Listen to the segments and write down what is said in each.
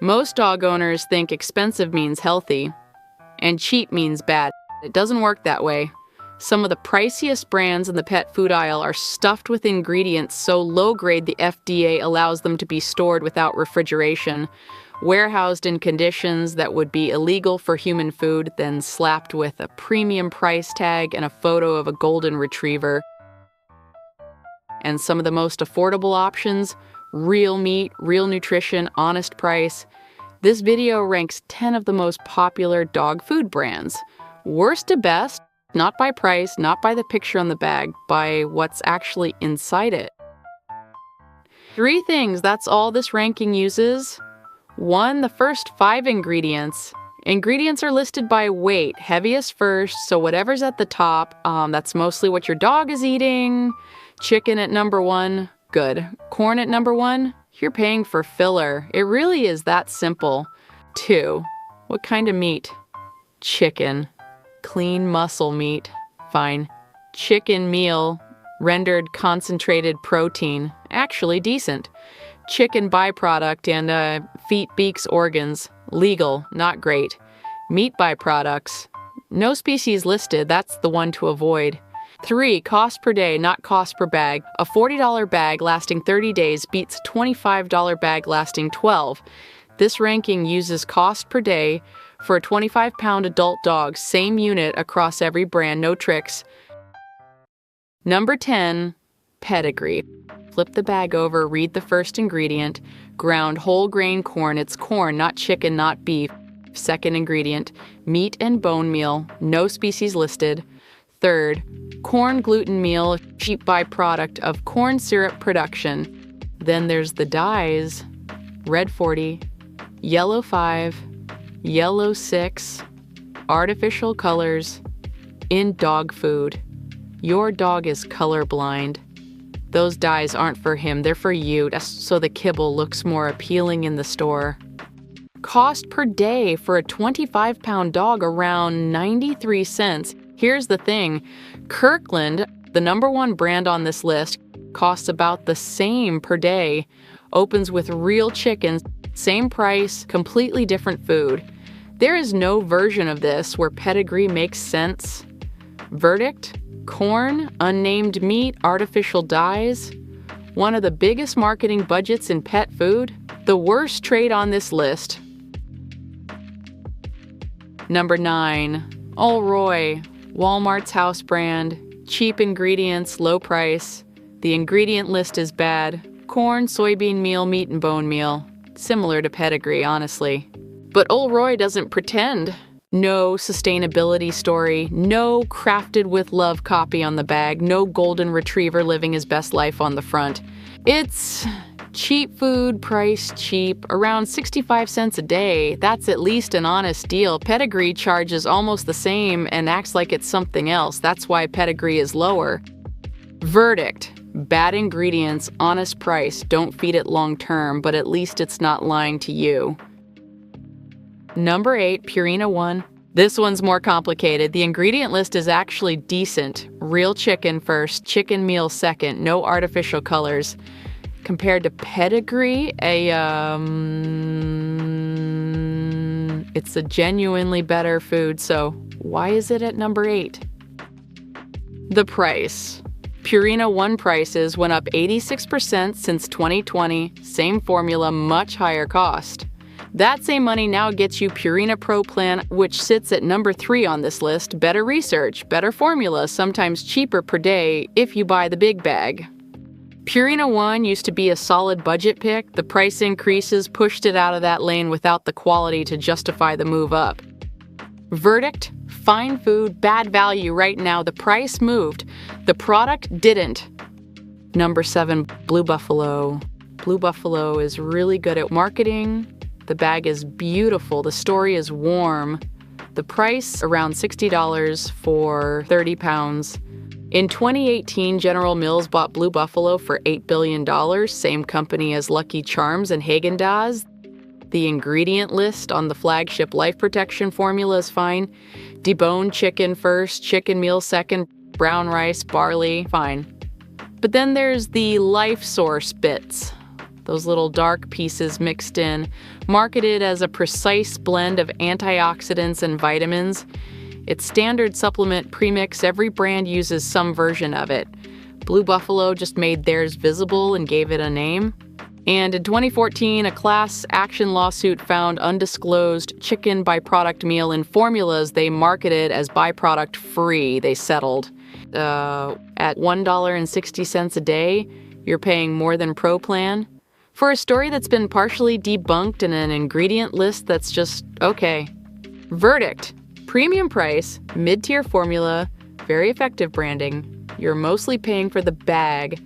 Most dog owners think expensive means healthy, and cheap means bad. It doesn't work that way. Some of the priciest brands in the pet food aisle are stuffed with ingredients so low-grade the FDA allows them to be stored without refrigeration, warehoused in conditions that would be illegal for human food, then slapped with a premium price tag and a photo of a golden retriever. And some of the most affordable options, real meat, real nutrition, honest price. This video ranks 10 of the most popular dog food brands. Worst to best, not by price, not by the picture on the bag, by what's actually inside it. 3 things, that's all this ranking uses. 1, the first 5 ingredients. Ingredients are listed by weight, heaviest first, so whatever's at the top, that's mostly what your dog is eating. Chicken at number 1, good. Corn at number 1, you're paying for filler. It really is that simple. 2, what kind of meat? Chicken. Clean muscle meat, fine. Chicken meal, rendered concentrated protein, actually decent. Chicken byproduct and feet, beaks, organs, legal, not great. Meat byproducts, no species listed, that's the one to avoid. 3, cost per day, not cost per bag. A $40 bag lasting 30 days beats a $25 bag lasting 12. This ranking uses cost per day for a 25-pound adult dog, same unit across every brand, no tricks. Number 10, Pedigree. Flip the bag over, read the first ingredient. Ground whole grain corn, it's corn, not chicken, not beef. Second ingredient, meat and bone meal, no species listed. Third, corn gluten meal, cheap byproduct of corn syrup production. Then there's the dyes, red 40, yellow 5, yellow 6, artificial colors, in dog food. Your dog is colorblind. Those dyes aren't for him, they're for you, so the kibble looks more appealing in the store. Cost per day for a 25-pound dog around 93 cents. Here's the thing, Kirkland, the number 1 brand on this list, costs about the same per day. Opens with real chicken, same price, completely different food. There is no version of this where Pedigree makes sense. Verdict? Corn, unnamed meat, artificial dyes. One of the biggest marketing budgets in pet food. The worst trade on this list. Number 9, Orijen, Walmart's house brand. Cheap ingredients, low price. The ingredient list is bad. Corn, soybean meal, meat and bone meal. Similar to Pedigree, honestly. But Orijen doesn't pretend. No sustainability story, no crafted with love copy on the bag, no golden retriever living his best life on the front. It's cheap food, priced cheap, around 65 cents a day. That's at least an honest deal. Pedigree charges almost the same and acts like it's something else. That's why Pedigree is lower. Verdict. Bad ingredients, honest price, don't feed it long term, but at least it's not lying to you. Number 8, Purina ONE. This one's more complicated. The ingredient list is actually decent. Real chicken first, chicken meal second, no artificial colors. Compared to Pedigree, it's a genuinely better food, so why is it at number 8? The price. Purina ONE prices went up 86% since 2020. Same formula, much higher cost. That same money now gets you Purina Pro Plan, which sits at number 3 on this list. Better research, better formula, sometimes cheaper per day if you buy the big bag. Purina ONE used to be a solid budget pick. The price increases pushed it out of that lane without the quality to justify the move up. Verdict? Fine food, bad value right now. The price moved. The product didn't. Number 7, Blue Buffalo. Blue Buffalo is really good at marketing. The bag is beautiful. The story is warm. The price around $60 for 30 pounds. In 2018, General Mills bought Blue Buffalo for $8 billion, same company as Lucky Charms and Haagen-Dazs. The ingredient list on the flagship Life Protection formula is fine. Deboned chicken first, chicken meal second, brown rice, barley, fine. But then there's the Life Source bits. Those little dark pieces mixed in. Marketed as a precise blend of antioxidants and vitamins, its standard supplement premix, every brand uses some version of it. Blue Buffalo just made theirs visible and gave it a name. And in 2014, a class action lawsuit found undisclosed chicken byproduct meal in formulas they marketed as byproduct free. They settled. At $1.60 a day, you're paying more than Pro Plan. For a story that's been partially debunked and an ingredient list that's just okay. Verdict: premium price, mid-tier formula, very effective branding. You're mostly paying for the bag.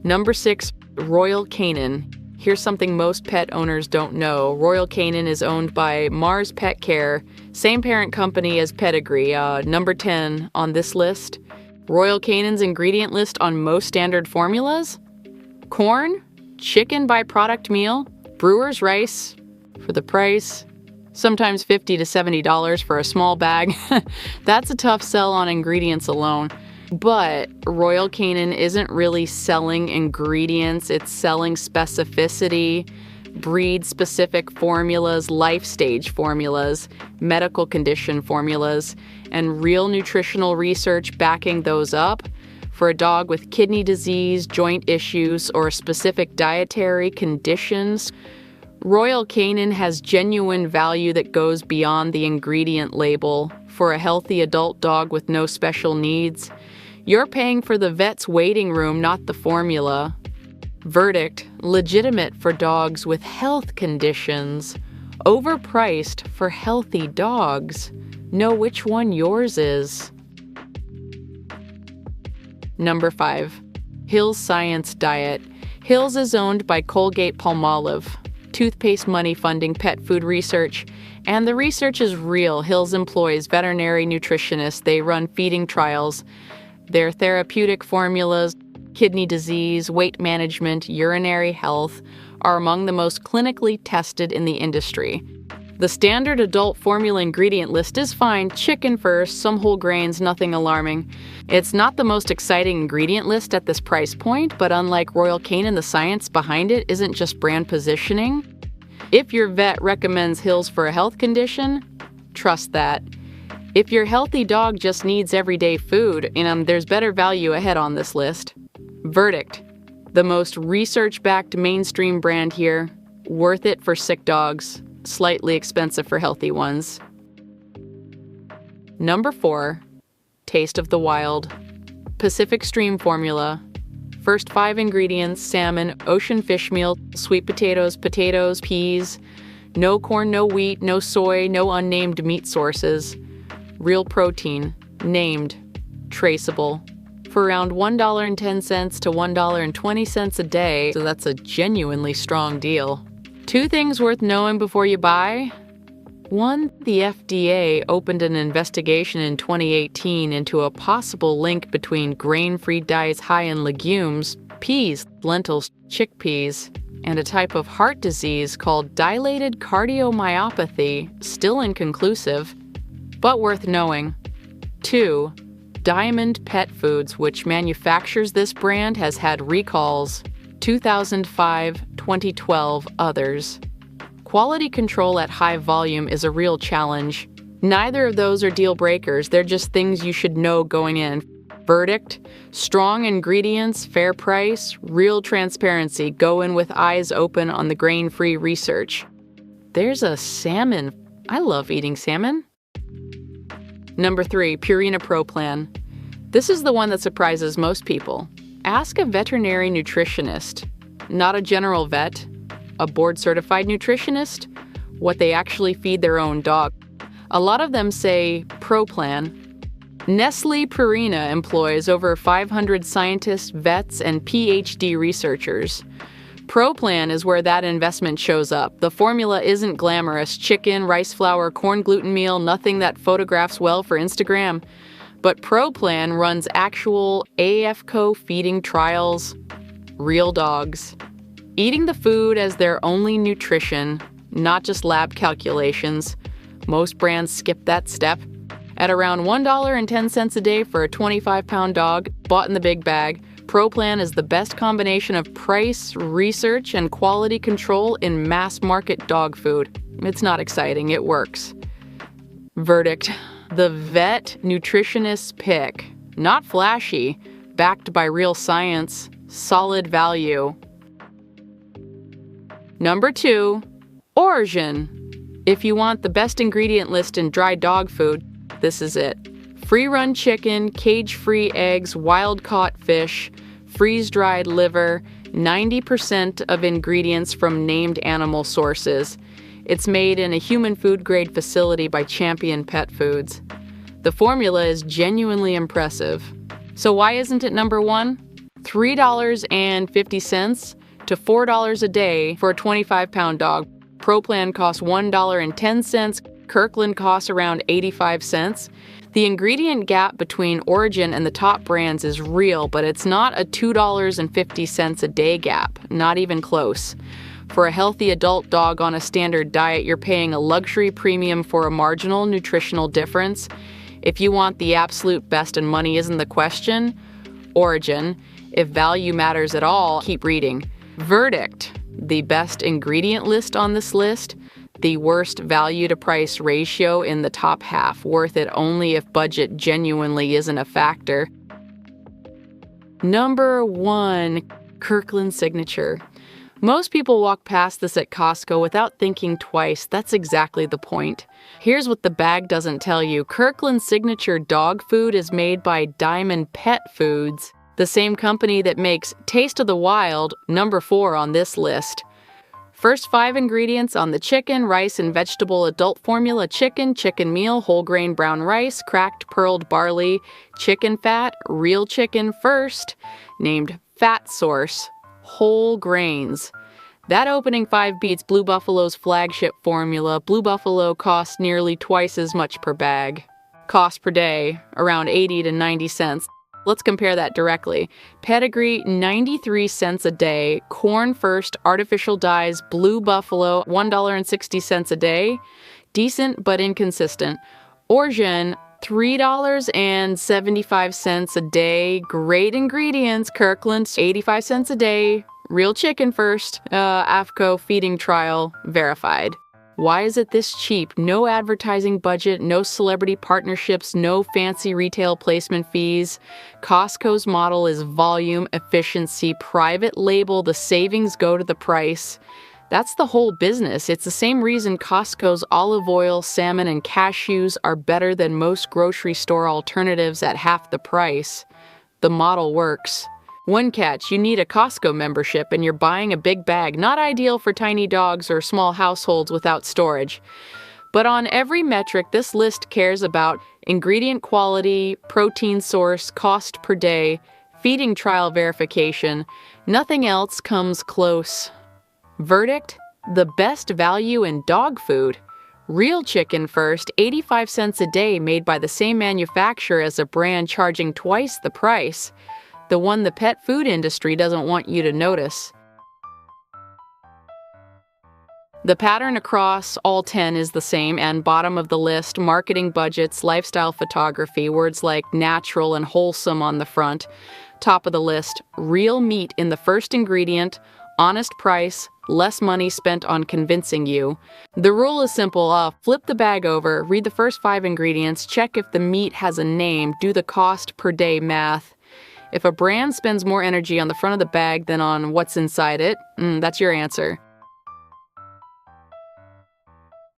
Number 6, Royal Canin. Here's something most pet owners don't know. Royal Canin is owned by Mars Pet Care, same parent company as Pedigree, number 10 on this list. Royal Canin's ingredient list on most standard formulas: corn, chicken byproduct meal, brewer's rice for the price, sometimes $50 to $70 for a small bag. That's a tough sell on ingredients alone. But Royal Canin isn't really selling ingredients, it's selling specificity, breed-specific formulas, life stage formulas, medical condition formulas, and real nutritional research backing those up. For a dog with kidney disease, joint issues, or specific dietary conditions, Royal Canin has genuine value that goes beyond the ingredient label. For a healthy adult dog with no special needs, you're paying for the vet's waiting room, not the formula. Verdict: legitimate for dogs with health conditions, overpriced for healthy dogs. Know which one yours is. Number 5, Hill's Science Diet. Hill's is owned by Colgate-Palmolive, toothpaste money funding pet food research, and the research is real. Hill's employs veterinary nutritionists. They run feeding trials. Their therapeutic formulas, kidney disease, weight management, urinary health are among the most clinically tested in the industry. The standard adult formula ingredient list is fine: chicken first, some whole grains, nothing alarming. It's not the most exciting ingredient list at this price point, but unlike Royal Canin, the science behind it isn't just brand positioning. If your vet recommends Hill's for a health condition, trust that. If your healthy dog just needs everyday food, there's better value ahead on this list. Verdict: the most research-backed mainstream brand here. Worth it for sick dogs, slightly expensive for healthy ones. Number 4, Taste of the Wild. Pacific Stream formula. First 5 ingredients: salmon, ocean fish meal, sweet potatoes, peas. No corn, no wheat, no soy, no unnamed meat sources. Real protein, named, traceable. For around $1.10 to $1.20 a day, so that's a genuinely strong deal. 2 things worth knowing before you buy. 1, the FDA opened an investigation in 2018 into a possible link between grain-free diets high in legumes, peas, lentils, chickpeas, and a type of heart disease called dilated cardiomyopathy, still inconclusive, but worth knowing. 2, Diamond Pet Foods, which manufactures this brand, has had recalls. 2005, 2012, others. Quality control at high volume is a real challenge. Neither of those are deal breakers, they're just things you should know going in. Verdict: strong ingredients, fair price, real transparency. Go in with eyes open on the grain-free research. There's a salmon. I love eating salmon. Number 3, Purina Pro Plan. This is the one that surprises most people. Ask a veterinary nutritionist, not a general vet, a board-certified nutritionist, what they actually feed their own dog. A lot of them say Pro Plan. Nestle Purina employs over 500 scientists, vets, and PhD researchers. Pro Plan is where that investment shows up. The formula isn't glamorous: chicken, rice flour, corn gluten meal, nothing that photographs well for Instagram. But Pro Plan runs actual AFCO feeding trials, real dogs, eating the food as their only nutrition, not just lab calculations. Most brands skip that step. At around $1.10 a day for a 25-pound dog, bought in the big bag, Pro Plan is the best combination of price, research, and quality control in mass market dog food. It's not exciting, it works. Verdict: the vet nutritionist's pick. Not flashy, backed by real science, solid value. Number 2, Orijen. If you want the best ingredient list in dry dog food, this is it. Free-run chicken, cage-free eggs, wild-caught fish, freeze-dried liver, 90% of ingredients from named animal sources. It's made in a human food-grade facility by Champion Pet Foods. The formula is genuinely impressive. So why isn't it number 1? $3.50 to $4 a day for a 25-pound dog. Pro Plan costs $1.10. Kirkland costs around 85 cents. The ingredient gap between Orijen and the top brands is real, but it's not a $2.50 a day gap, not even close. For a healthy adult dog on a standard diet, you're paying a luxury premium for a marginal nutritional difference. If you want the absolute best and money isn't the question, Orijen. If value matters at all, keep reading. Verdict: the best ingredient list on this list, the worst value to price ratio in the top half, worth it only if budget genuinely isn't a factor. Number 1, Kirkland Signature. Most people walk past this at Costco without thinking twice. That's exactly the point. Here's what the bag doesn't tell you. Kirkland Signature dog food is made by Diamond Pet Foods, the same company that makes Taste of the Wild, number 4 on this list. First 5 ingredients on the chicken, rice, and vegetable adult formula: chicken, chicken meal, whole grain brown rice, cracked pearled barley, chicken fat, real chicken first, named Fat Source, whole grains. That opening 5 beats Blue Buffalo's flagship formula. Blue Buffalo costs nearly twice as much per bag. Cost per day, around 80 to 90 cents. Let's compare that directly. Pedigree, 93 cents a day. Corn First, artificial dyes, Blue Buffalo, $1.60 a day. Decent but inconsistent. Orijen, $3.75 a day. Great ingredients. Kirkland, 85 cents a day. Real Chicken First. AFCO feeding trial verified. Why is it this cheap? No advertising budget, no celebrity partnerships, no fancy retail placement fees. Costco's model is volume, efficiency, private label. The savings go to the price. That's the whole business. It's the same reason Costco's olive oil, salmon, and cashews are better than most grocery store alternatives at half the price. The model works. One catch: you need a Costco membership and you're buying a big bag, not ideal for tiny dogs or small households without storage. But on every metric, this list cares about: ingredient quality, protein source, cost per day, feeding trial verification. Nothing else comes close. Verdict: the best value in dog food. Real Chicken First, 85 cents a day, made by the same manufacturer as a brand charging twice the price. The one the pet food industry doesn't want you to notice. The pattern across all 10 is the same, and bottom of the list: marketing budgets, lifestyle photography, words like natural and wholesome on the front. Top of the list: real meat in the first ingredient, honest price, less money spent on convincing you. The rule is simple. Flip the bag over, read the first 5 ingredients, check if the meat has a name, do the cost per day math. If a brand spends more energy on the front of the bag than on what's inside it, that's your answer.